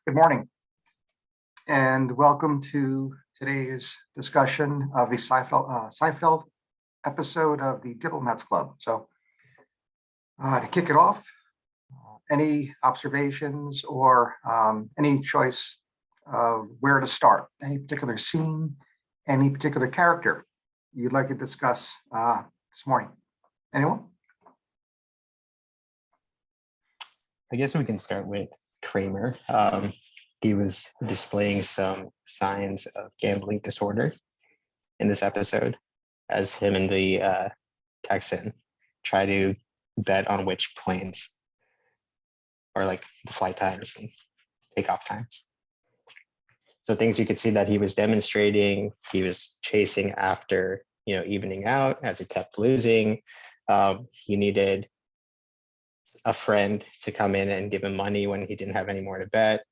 Good morning, and welcome to today's discussion of the Seinfeld episode of the Diplomats Club. So to kick it off, any observations or any choice of where to start? Any particular scene, any particular character you'd like to discuss this morning? Anyone? I guess we can start with Kramer. He was displaying some signs of gambling disorder in this episode as him and the Texan try to bet on which planes or like the flight times and takeoff times. So things you could see that he was demonstrating, he was chasing after, evening out as he kept losing. He needed a friend to come in and give him money when he didn't have any more to bet.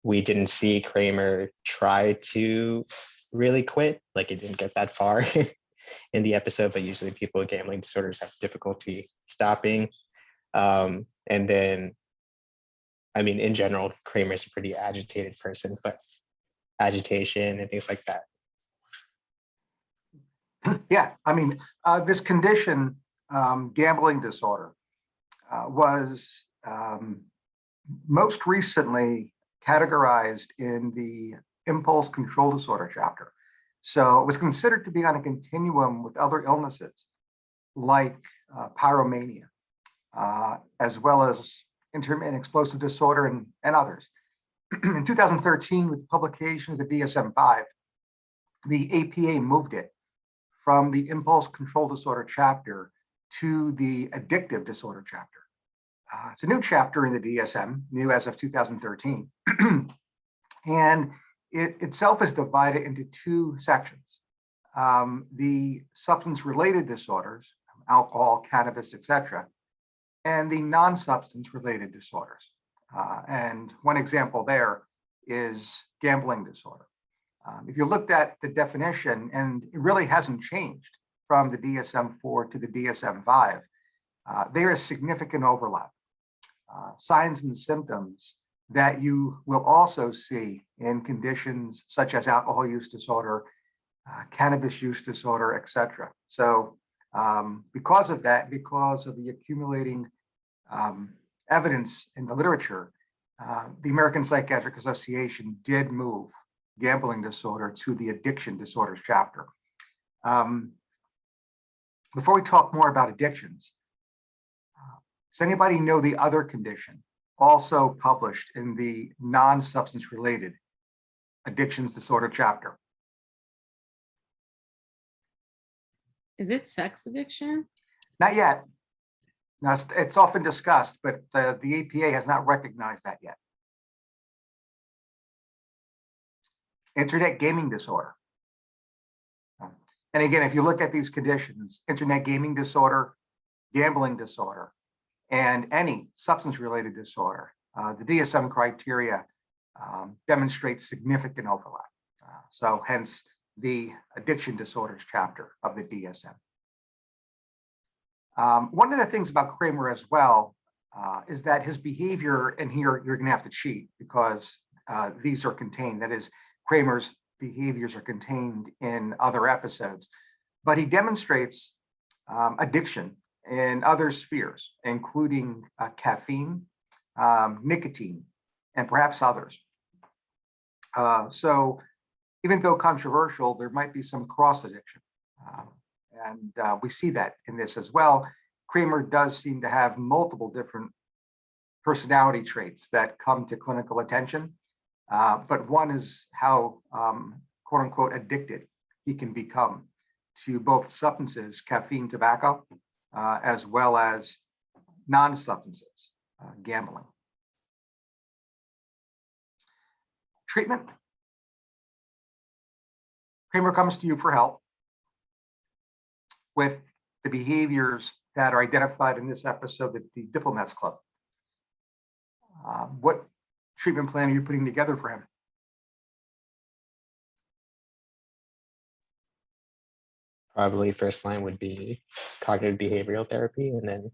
We didn't see Kramer try to really quit, like it didn't get that far in the episode, but usually people with gambling disorders have difficulty stopping. And then, in general, Kramer's a pretty agitated person, but agitation and things like that. Yeah, this condition, gambling disorder, was most recently categorized in the impulse control disorder chapter. So it was considered to be on a continuum with other illnesses like pyromania, as well as intermittent explosive disorder and others. In 2013, with the publication of the DSM-5, the APA moved it from the impulse control disorder chapter to the addictive disorder chapter. It's a new chapter in the DSM, new as of 2013. And it itself is divided into two sections. The substance-related disorders, alcohol, cannabis, etc., and the non-substance related disorders. And one example there is gambling disorder. If you looked at the definition, and it really hasn't changed from the DSM-4 to the DSM-5, there is significant overlap. Signs and symptoms that you will also see in conditions such as alcohol use disorder, cannabis use disorder, etc. So because of that, because of the accumulating evidence in the literature, the American Psychiatric Association did move gambling disorder to the addiction disorders chapter. Before we talk more about addictions, does anybody know the other condition also published in the non-substance related addictions disorder chapter? Is it sex addiction? Not yet. Now, it's often discussed, but the APA has not recognized that yet. Internet gaming disorder. And again, if you look at these conditions, internet gaming disorder, gambling disorder, and any substance-related disorder, the DSM criteria demonstrates significant overlap. So hence the addiction disorders chapter of the DSM. One of the things about Kramer as well is that his behavior, and here you're gonna have to cheat because these are contained, that is, Kramer's behaviors are contained in other episodes, but he demonstrates addiction in other spheres, including caffeine, nicotine, and perhaps others. So even though controversial, there might be some cross addiction. And we see that in this as well. Kramer does seem to have multiple different personality traits that come to clinical attention, but one is how, quote unquote, addicted he can become to both substances, caffeine, tobacco, as well as non-substances, gambling. Treatment. Kramer comes to you for help with the behaviors that are identified in this episode of the Diplomats Club. What treatment plan are you putting together for him? Probably first line would be cognitive behavioral therapy, and then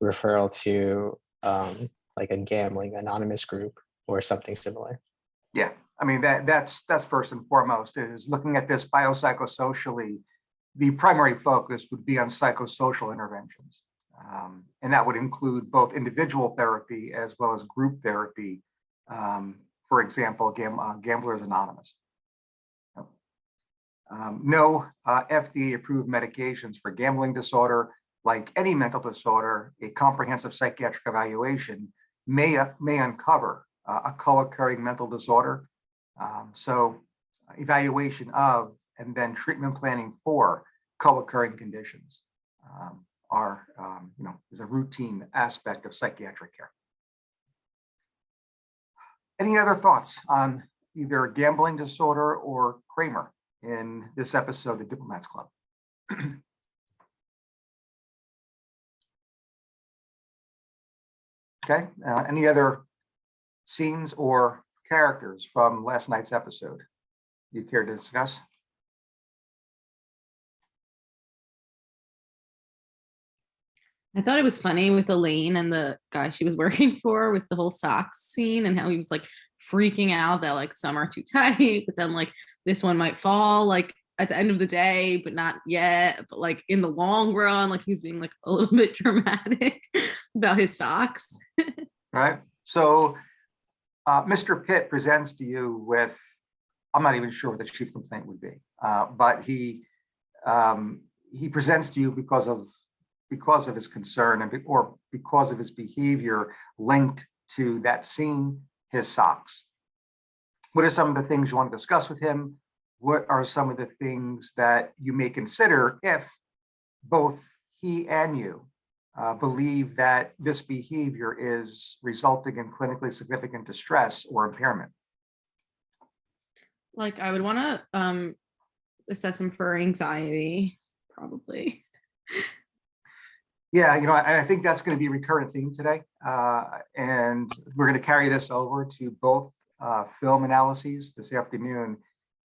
referral to like a gambling anonymous group or something similar. Yeah, I mean, that's first and foremost, is looking at this biopsychosocially. The primary focus would be on psychosocial interventions. And that would include both individual therapy as well as group therapy. For example, Gamblers Anonymous. No FDA-approved medications for gambling disorder. Like any mental disorder, a comprehensive psychiatric evaluation may uncover a co-occurring mental disorder. So evaluation of and then treatment planning for co-occurring conditions is a routine aspect of psychiatric care. Any other thoughts on either gambling disorder or Kramer in this episode, The Diplomats Club? Okay, any other scenes or characters from last night's episode you care to discuss? I thought it was funny with Elaine and the guy she was working for with the whole socks scene and how he was like freaking out that like some are too tight, but then like this one might fall like at the end of the day, but not yet. But like in the long run, like he was being like a little bit dramatic about his socks. Right. So Mr. Pitt presents to you with, I'm not even sure what the chief complaint would be, but he presents to you because of his concern or because of his behavior linked to that scene, his socks. What are some of the things you want to discuss with him? What are some of the things that you may consider if both he and you believe that this behavior is resulting in clinically significant distress or impairment? Like I would want to assess him for anxiety, probably. Yeah, I think that's going to be a recurrent theme today. And we're going to carry this over to both film analyses this afternoon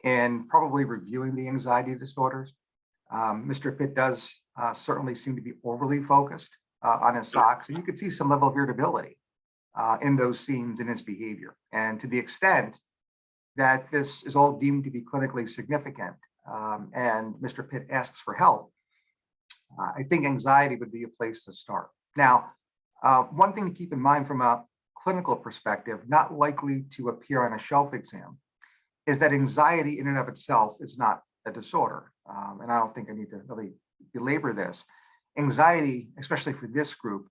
and probably reviewing the anxiety disorders. Mr. Pitt does certainly seem to be overly focused on his socks, and you could see some level of irritability in those scenes in his behavior. And to the extent that this is all deemed to be clinically significant and Mr. Pitt asks for help, I think anxiety would be a place to start. Now, one thing to keep in mind from a clinical perspective, not likely to appear on a shelf exam, is that anxiety in and of itself is not a disorder. And I don't think I need to really belabor this. Anxiety, especially for this group,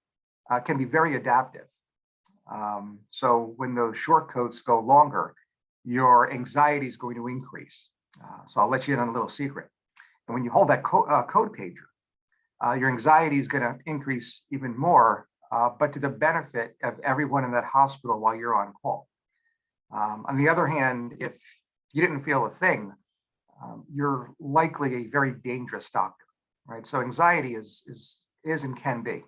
can be very adaptive. So when those short coats go longer, your anxiety is going to increase. So I'll let you in on a little secret. And when you hold that code pager, your anxiety is going to increase even more, but to the benefit of everyone in that hospital while you're on call. On the other hand, if you didn't feel a thing, you're likely a very dangerous doctor, right? So anxiety is and can be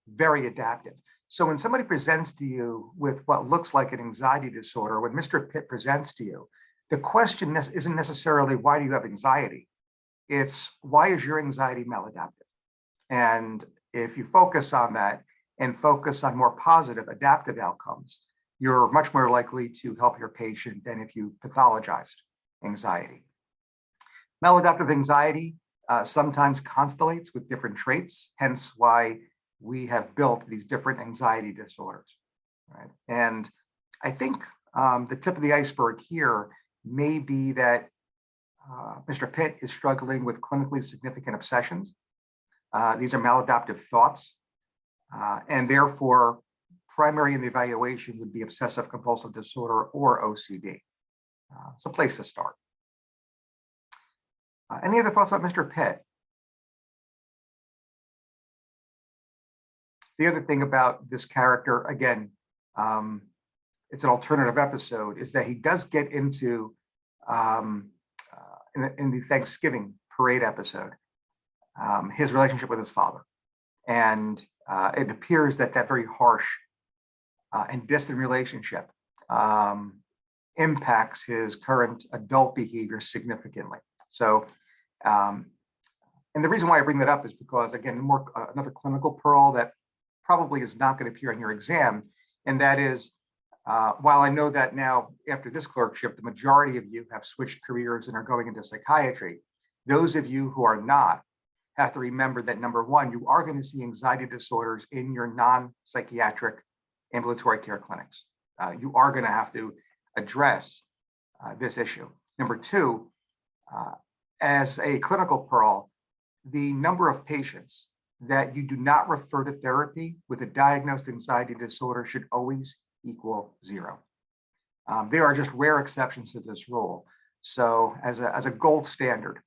very adaptive. So when somebody presents to you with what looks like an anxiety disorder, when Mr. Pitt presents to you, the question isn't necessarily why do you have anxiety? It's why is your anxiety maladaptive? And if you focus on that and focus on more positive adaptive outcomes, you're much more likely to help your patient than if you pathologized anxiety. Maladaptive anxiety sometimes constellates with different traits, hence why we have built these different anxiety disorders, right? And I think the tip of the iceberg here may be that Mr. Pitt is struggling with clinically significant obsessions. These are maladaptive thoughts, and therefore primary in the evaluation would be obsessive compulsive disorder or OCD. It's a place to start. Any other thoughts about Mr. Pitt? The other thing about this character, again, it's an alternative episode, is that he does get into, in the Thanksgiving parade episode, his relationship with his father. And it appears that that very harsh and distant relationship impacts his current adult behavior significantly. So, and the reason why I bring that up is because, again, another clinical pearl that probably is not going to appear on your exam, and that is While I know that now, after this clerkship, the majority of you have switched careers and are going into psychiatry, those of you who are not have to remember that, number one, you are going to see anxiety disorders in your non-psychiatric ambulatory care clinics. You are going to have to address this issue. Number two, as a clinical pearl, the number of patients that you do not refer to therapy with a diagnosed anxiety disorder should always equal 0. There are just rare exceptions to this rule. So as a gold standard,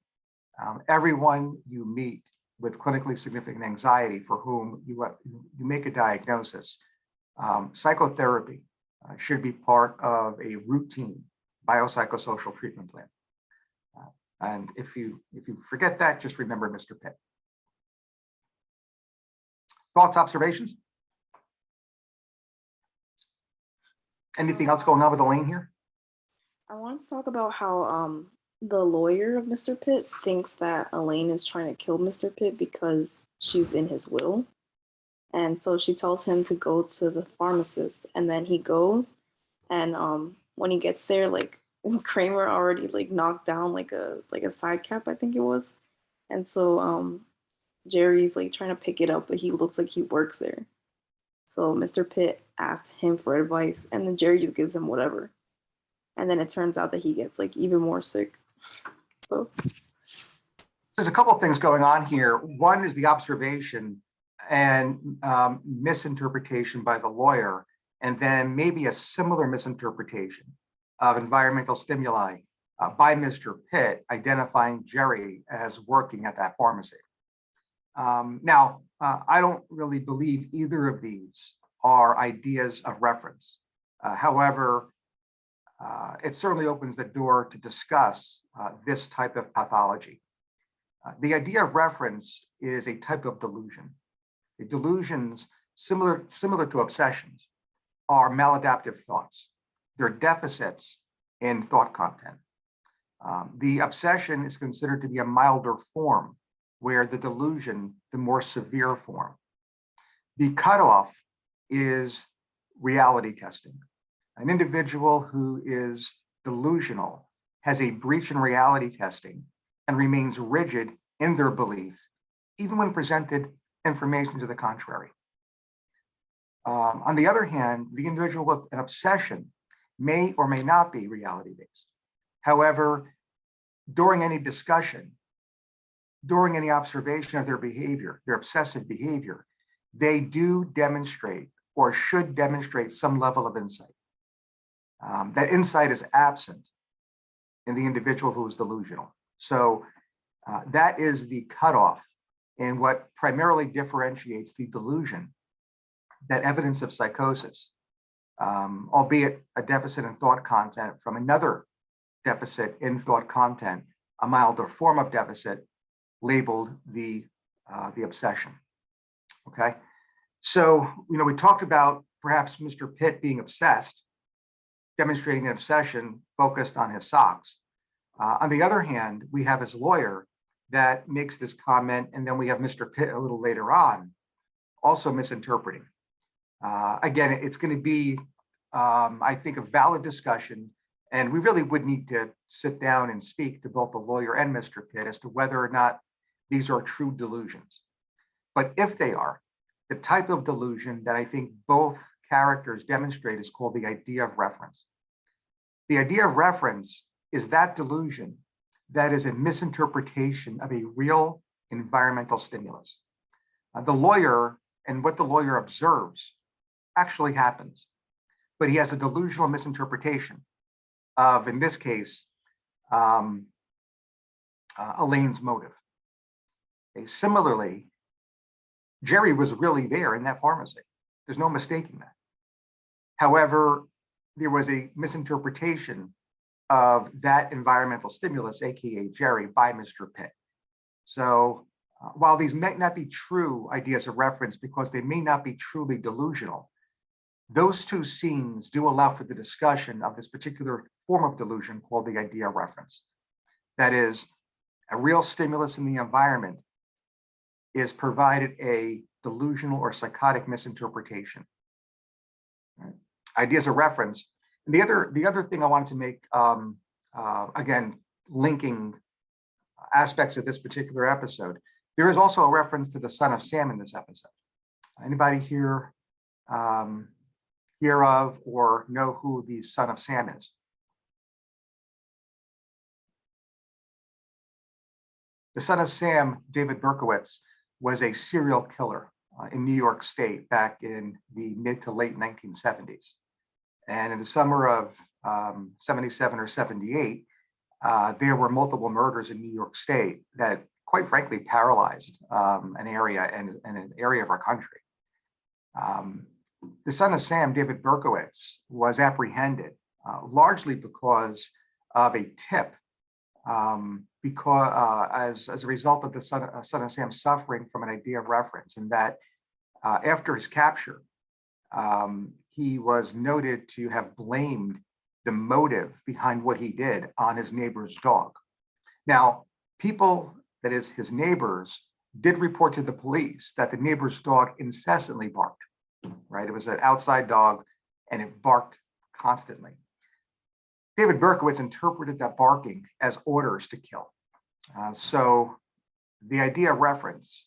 everyone you meet with clinically significant anxiety for whom you make a diagnosis, psychotherapy should be part of a routine biopsychosocial treatment plan. And if you forget that, just remember Mr. Pitt. Thoughts, observations? Anything else going on with Elaine here? I want to talk about how the lawyer of Mr. Pitt thinks that Elaine is trying to kill Mr. Pitt because she's in his will. And so she tells him to go to the pharmacist, and then he goes, and when he gets there, like Kramer already like knocked down like a side cap, I think it was. And so Jerry's like trying to pick it up, but he looks like he works there. So Mr. Pitt asks him for advice, and then Jerry just gives him whatever. And then it turns out that he gets like even more sick. So there's a couple of things going on here. One is the observation and misinterpretation by the lawyer, and then maybe a similar misinterpretation of environmental stimuli by Mr. Pitt, identifying Jerry as working at that pharmacy. Now, I don't really believe either of these are ideas of reference. However, it certainly opens the door to discuss this type of pathology. The idea of reference is a type of delusion. The delusions, similar to obsessions, are maladaptive thoughts. They're deficits in thought content. The obsession is considered to be a milder form, where the delusion, the more severe form. The cutoff is reality testing. An individual who is delusional has a breach in reality testing and remains rigid in their belief, even when presented information to the contrary. On the other hand, the individual with an obsession may or may not be reality-based. However, during any discussion, during any observation of their behavior, their obsessive behavior, they do demonstrate or should demonstrate some level of insight. That insight is absent in the individual who is delusional. So that is the cutoff in what primarily differentiates the delusion, that evidence of psychosis, albeit a deficit in thought content, from another deficit in thought content, a milder form of deficit labeled the obsession. Okay, so we talked about perhaps Mr. Pitt being obsessed, demonstrating an obsession focused on his socks. On the other hand, we have his lawyer that makes this comment, and then we have Mr. Pitt a little later on also misinterpreting. Again, it's going to be, I think, a valid discussion, and we really would need to sit down and speak to both the lawyer and Mr. Pitt as to whether or not these are true delusions. But if they are, the type of delusion that I think both characters demonstrate is called the idea of reference. The idea of reference is that delusion that is a misinterpretation of a real environmental stimulus. The lawyer and what the lawyer observes actually happens, but he has a delusional misinterpretation of, in this case, Elaine's motive. Okay, similarly, Jerry was really there in that pharmacy. There's no mistaking that. However, there was a misinterpretation of that environmental stimulus, aka Jerry, by Mr. Pitt. So while these might not be true ideas of reference because they may not be truly delusional, those two scenes do allow for the discussion of this particular form of delusion called the idea of reference. That is, a real stimulus in the environment is provided a delusional or psychotic misinterpretation. Right? ideas of reference. And the other thing I wanted to make, again, linking aspects of this particular episode, there is also a reference to the son of Sam in this episode. Anybody here hear of or know who the son of Sam is? The son of Sam, David Berkowitz, was a serial killer in New York State back in the mid to late 1970s. And in the summer of 77 or 78, there were multiple murders in New York State that, quite frankly, paralyzed an area and an area of our country. The son of Sam, David Berkowitz, was apprehended largely because of a tip, as a result of the son of Sam suffering from an idea of reference, and that after his capture, he was noted to have blamed the motive behind what he did on his neighbor's dog. Now, people, that is his neighbors, did report to the police that the neighbor's dog incessantly barked, right? It was an outside dog and it barked constantly. David Berkowitz interpreted that barking as orders to kill. So the idea of reference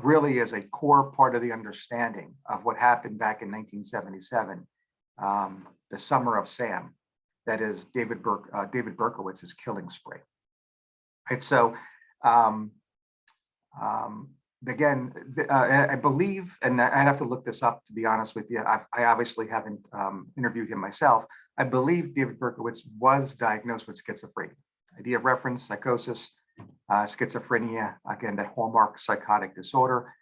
really is a core part of the understanding of what happened back in 1977, the summer of Sam, that is David Berkowitz's killing spree. Right, so again, I believe, and I'd have to look this up to be honest with you, I obviously haven't interviewed him myself. I believe David Berkowitz was diagnosed with schizophrenia. Idea of reference, psychosis, schizophrenia, again, that hallmark psychotic disorder,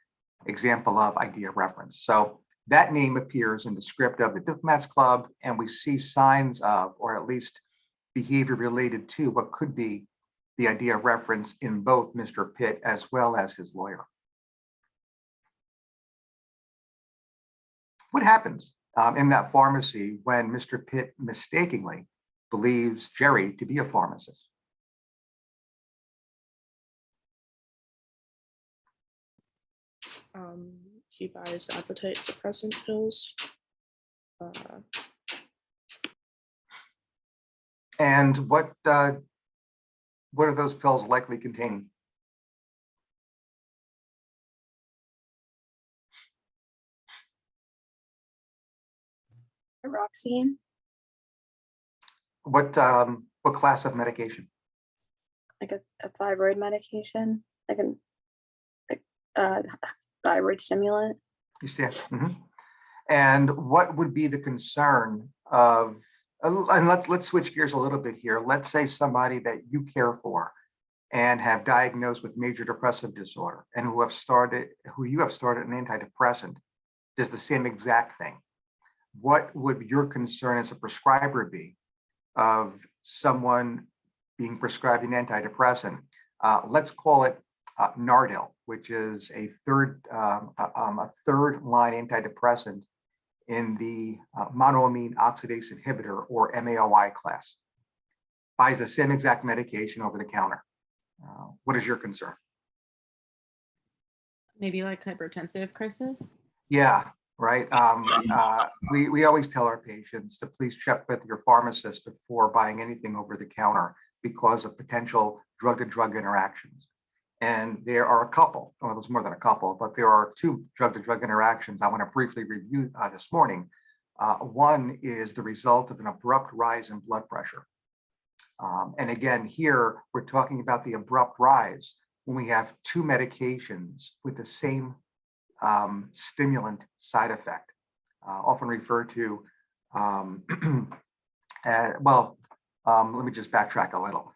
example of idea of reference. So that name appears in the script of the Diplomats Club, and we see signs of, or at least behavior related to, what could be the idea of reference in both Mr. Pitt as well as his lawyer. What happens in that pharmacy when Mr. Pitt mistakenly believes Jerry to be a pharmacist? He buys appetite suppressant pills. And what are those pills likely containing? Roxine. What class of medication? Like a thyroid medication, like a thyroid stimulant. You see it? Mm-hmm. And what would be the concern of, and let's switch gears a little bit here. Let's say somebody that you care for and have diagnosed with major depressive disorder and who you have started an antidepressant does the same exact thing. What would your concern as a prescriber be of someone being prescribed an antidepressant? Let's call it Nardil, which is a third line antidepressant in the monoamine oxidase inhibitor, or MAOI class. Buys the same exact medication over the counter. What is your concern? Maybe like hypertensive crisis. Yeah, right. We always tell our patients to please check with your pharmacist before buying anything over the counter because of potential drug-to-drug interactions. And there are a couple, well, there's more than a couple, but there are two drug-to-drug interactions I want to briefly review this morning. One is the result of an abrupt rise in blood pressure. And again, here we're talking about the abrupt rise when we have two medications with the same stimulant side effect, often referred to, let me just backtrack a little.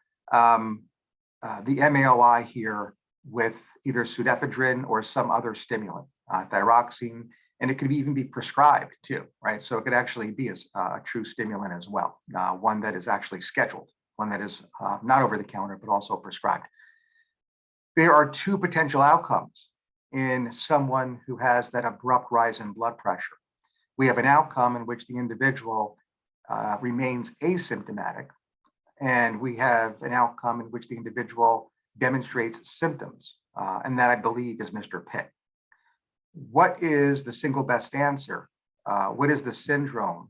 The MAOI here with either pseudoephedrine or some other stimulant, thyroxine, and it could even be prescribed too, right? So it could actually be a true stimulant as well, one that is actually scheduled, one that is not over the counter, but also prescribed. There are two potential outcomes in someone who has that abrupt rise in blood pressure. We have an outcome in which the individual remains asymptomatic, and we have an outcome in which the individual demonstrates symptoms, and that I believe is Mr. Pitt. What is the single best answer? What is the syndrome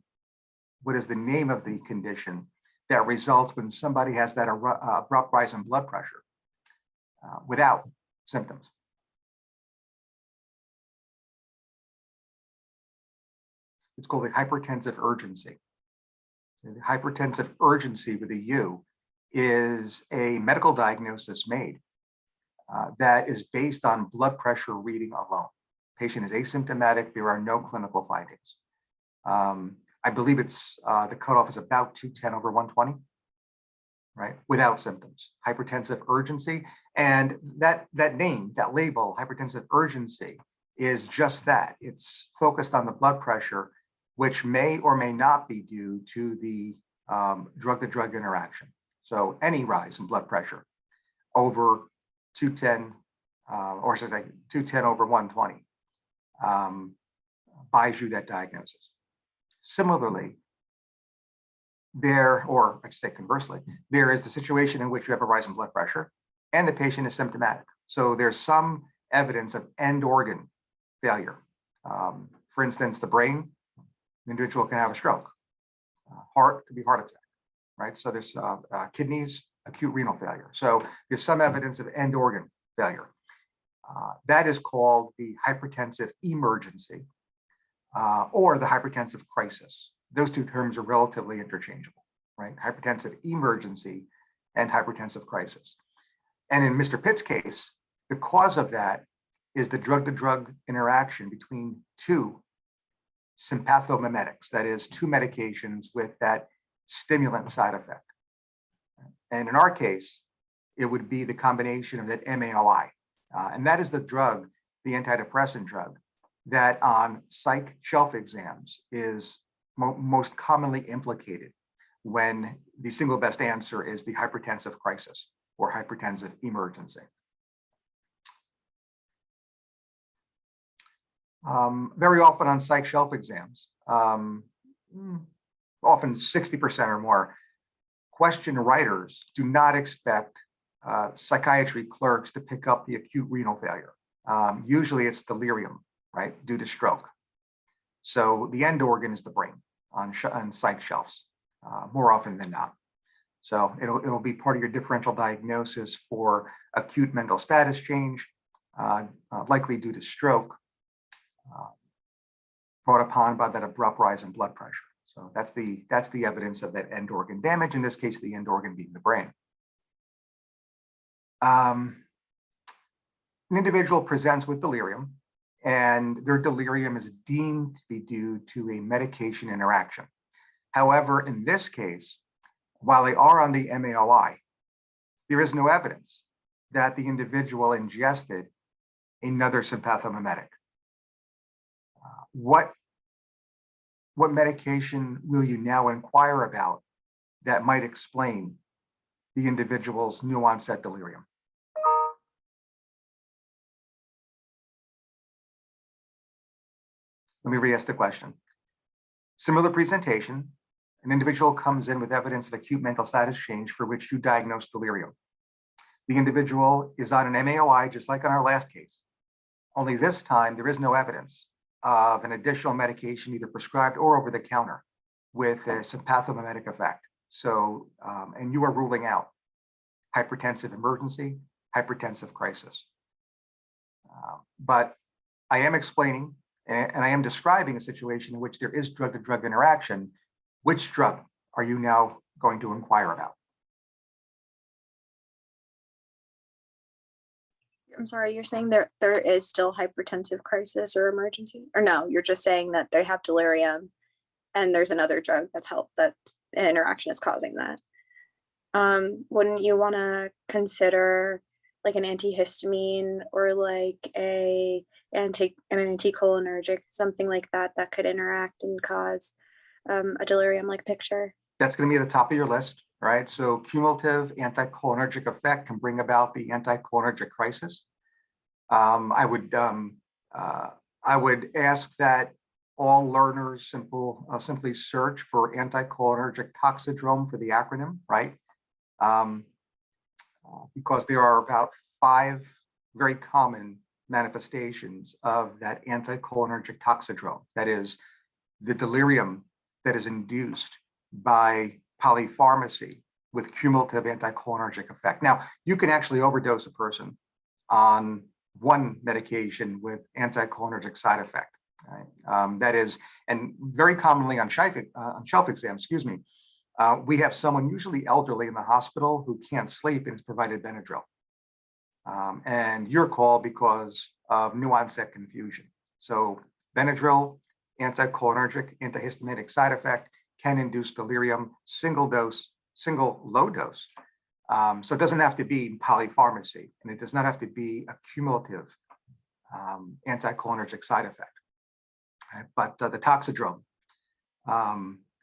what is the name of the condition that results when somebody has that abrupt rise in blood pressure without symptoms. It's called a hypertensive urgency. The hypertensive urgency with a U is a medical diagnosis made that is based on blood pressure reading alone. Patient is asymptomatic. There are no clinical findings. I believe it's the cutoff is about 210/120, right? Without symptoms. Hypertensive urgency, and that name, that label, hypertensive urgency, is just that. It's focused on the blood pressure, which may or may not be due to the drug-to-drug interaction. So any rise in blood pressure over 210, or should I say 210/120, buys you that diagnosis. Similarly, or I should say conversely, there is the situation in which you have a rise in blood pressure and the patient is symptomatic. So there's some evidence of end organ failure. For instance, the brain, the individual can have a stroke. Heart could be heart attack, right? So there's kidneys, acute renal failure. So there's some evidence of end organ failure. That is called the hypertensive emergency or the hypertensive crisis. Those two terms are relatively interchangeable, right? Hypertensive emergency and hypertensive crisis. And in Mr. Pitt's case, the cause of that is the drug-to-drug interaction between two sympathomimetics, that is, two medications with that stimulant side effect. And in our case, it would be the combination of that MAOI. And that is the drug, the antidepressant drug, that on psych shelf exams is most commonly implicated when the single best answer is the hypertensive crisis or hypertensive emergency. Very often on psych shelf exams, often 60% or more, question writers do not expect psychiatry clerks to pick up the acute renal failure. Usually it's delirium, right, due to stroke. So the end organ is the brain on psych shelves, more often than not. So it'll be part of your differential diagnosis for acute mental status change, likely due to stroke, brought upon by that abrupt rise in blood pressure. So that's the evidence of that end organ damage, in this case, the end organ being the brain. An individual presents with delirium, and their delirium is deemed to be due to a medication interaction. However, in this case, while they are on the MAOI, there is no evidence that the individual ingested another sympathomimetic. What medication will you now inquire about that might explain the individual's new onset delirium? Let me re-ask the question. Similar presentation, an individual comes in with evidence of acute mental status change for which you diagnose delirium. The individual is on an MAOI, just like on our last case. Only this time, there is no evidence of an additional medication, either prescribed or over the counter, with a sympathomimetic effect. So, and you are ruling out hypertensive emergency, hypertensive crisis. But I am explaining, and I am describing a situation in which there is drug-to-drug interaction. Which drug are you now going to inquire about? I'm sorry, you're saying there is still hypertensive crisis or emergency? Or no, you're just saying that they have delirium and there's another drug that interaction is causing that. Wouldn't you want to consider like an antihistamine or like an anticholinergic, something like that could interact and cause a delirium-like picture? That's going to be at the top of your list, right? So cumulative anticholinergic effect can bring about the anticholinergic crisis. I would ask that all learners simply search for anticholinergic toxidrome for the acronym, right? Because there are about 5 very common manifestations of that anticholinergic toxidrome. That is, the delirium that is induced by polypharmacy with cumulative anticholinergic effect. Now, you can actually overdose a person on one medication with anticholinergic side effect. Right? That is, and very commonly on shelf exam, we have someone usually elderly in the hospital who can't sleep and is provided Benadryl. And you're called because of new onset confusion. So Benadryl, anticholinergic, antihistaminic side effect, can induce delirium, single low dose. So it doesn't have to be polypharmacy, and it does not have to be a cumulative anticholinergic side effect. But the toxidrome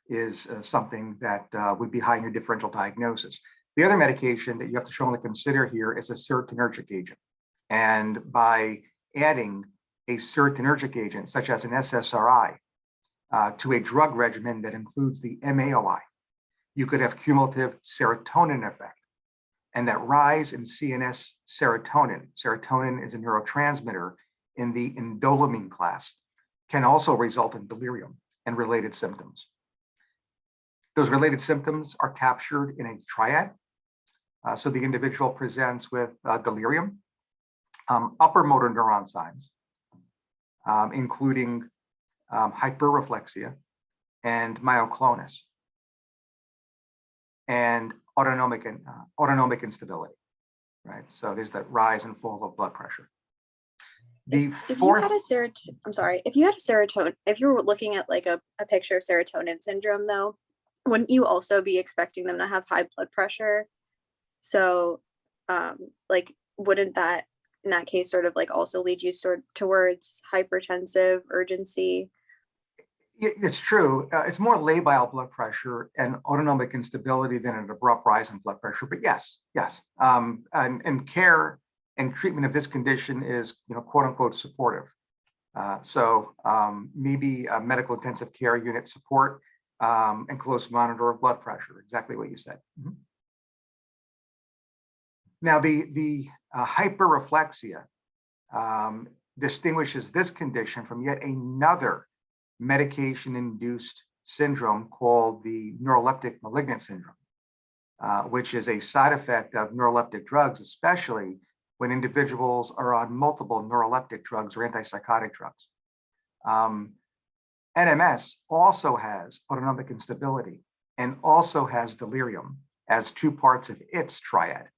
is something that would be high in your differential diagnosis. The other medication that you have to strongly consider here is a serotonergic agent. And by adding a serotonergic agent, such as an SSRI, to a drug regimen that includes the MAOI, you could have cumulative serotonin effect. And that rise in CNS serotonin, serotonin is a neurotransmitter in the indolamine class, can also result in delirium and related symptoms. Those related symptoms are captured in a triad. So the individual presents with delirium, upper motor neuron signs, including hyperreflexia and myoclonus, and autonomic instability, right? So there's that rise and fall of blood pressure. If you had a serotonin, if you were looking at like a picture of serotonin syndrome though, wouldn't you also be expecting them to have high blood pressure? So like, wouldn't that in that case sort of like also lead you towards hypertensive urgency? It's true. It's more labile blood pressure and autonomic instability than an abrupt rise in blood pressure. But yes. And care and treatment of this condition is, quote unquote, supportive. So maybe a medical intensive care unit support and close monitor of blood pressure. Exactly what you said. Mm-hmm. Now, the hyperreflexia distinguishes this condition from yet another medication-induced syndrome called the neuroleptic malignant syndrome, which is a side effect of neuroleptic drugs, especially when individuals are on multiple neuroleptic drugs or antipsychotic drugs. NMS also has autonomic instability and also has delirium as two parts of its triad.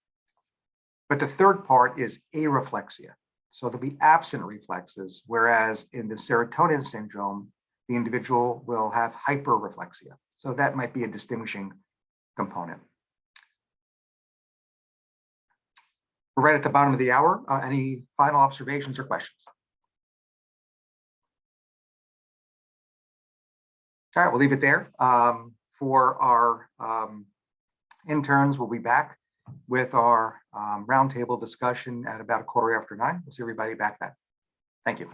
But the third part is areflexia. So there'll be absent reflexes, whereas in the serotonin syndrome, the individual will have hyperreflexia. So that might be a distinguishing component. We're right at the bottom of the hour. Any final observations or questions? All right, we'll leave it there. For our interns, we'll be back with our roundtable discussion at about 9:15. We'll see everybody back then. Thank you.